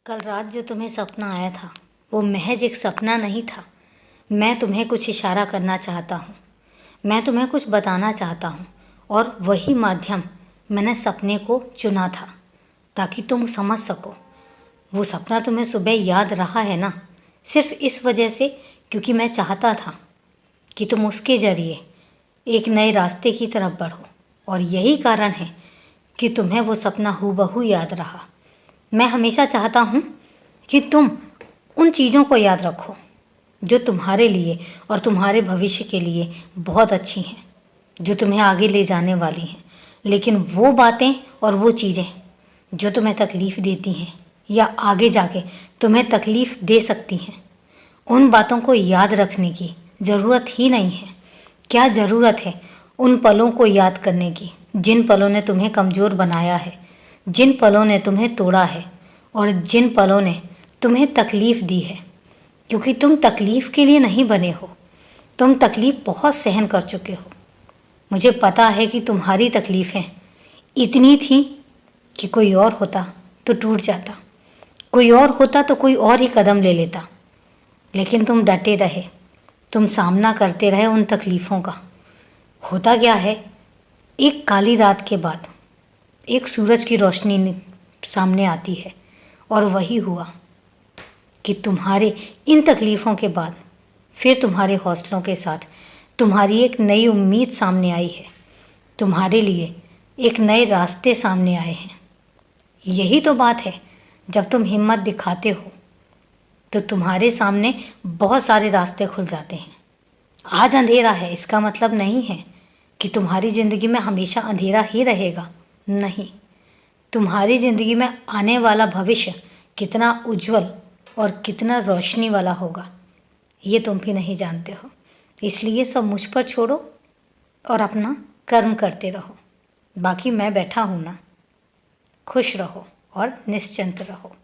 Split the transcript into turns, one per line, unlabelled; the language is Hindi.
कल रात जो तुम्हें सपना आया था वो महज एक सपना नहीं था। मैं तुम्हें कुछ इशारा करना चाहता हूँ। मैं तुम्हें कुछ बताना चाहता हूँ और वही माध्यम मैंने सपने को चुना था ताकि तुम समझ सको। वो सपना तुम्हें सुबह याद रहा है ना, सिर्फ इस वजह से क्योंकि मैं चाहता था कि तुम उसके ज़रिए एक नए रास्ते की तरफ बढ़ो और यही कारण है कि तुम्हें वो सपना हूबहू याद रहा। मैं हमेशा चाहता हूँ कि तुम उन चीज़ों को याद रखो जो तुम्हारे लिए और तुम्हारे भविष्य के लिए बहुत अच्छी हैं, जो तुम्हें आगे ले जाने वाली हैं। लेकिन वो बातें और वो चीज़ें जो तुम्हें तकलीफ़ देती हैं या आगे जाके तुम्हें तकलीफ़ दे सकती हैं, उन बातों को याद रखने की ज़रूरत ही नहीं है। क्या ज़रूरत है उन पलों को याद करने की जिन पलों ने तुम्हें कमज़ोर बनाया है, जिन पलों ने तुम्हें तोड़ा है और जिन पलों ने तुम्हें तकलीफ़ दी है। क्योंकि तुम तकलीफ़ के लिए नहीं बने हो, तुम तकलीफ़ बहुत सहन कर चुके हो। मुझे पता है कि तुम्हारी तकलीफ़ें इतनी थी कि कोई और होता तो टूट जाता, कोई और होता तो कोई और ही कदम ले लेता, लेकिन तुम डटे रहे, तुम सामना करते रहे उन तकलीफ़ों का। होता क्या है, एक काली रात के बाद एक सूरज की रोशनी सामने आती है और वही हुआ कि तुम्हारे इन तकलीफ़ों के बाद फिर तुम्हारे हौसलों के साथ तुम्हारी एक नई उम्मीद सामने आई है। तुम्हारे लिए एक नए रास्ते सामने आए हैं। यही तो बात है, जब तुम हिम्मत दिखाते हो तो तुम्हारे सामने बहुत सारे रास्ते खुल जाते हैं। आज अंधेरा है इसका मतलब नहीं है कि तुम्हारी ज़िंदगी में हमेशा अंधेरा ही रहेगा। नहीं, तुम्हारी ज़िंदगी में आने वाला भविष्य कितना उज्जवल और कितना रोशनी वाला होगा ये तुम भी नहीं जानते हो। इसलिए सब मुझ पर छोड़ो और अपना कर्म करते रहो। बाकी मैं बैठा हूँ ना। खुश रहो और निश्चिंत रहो।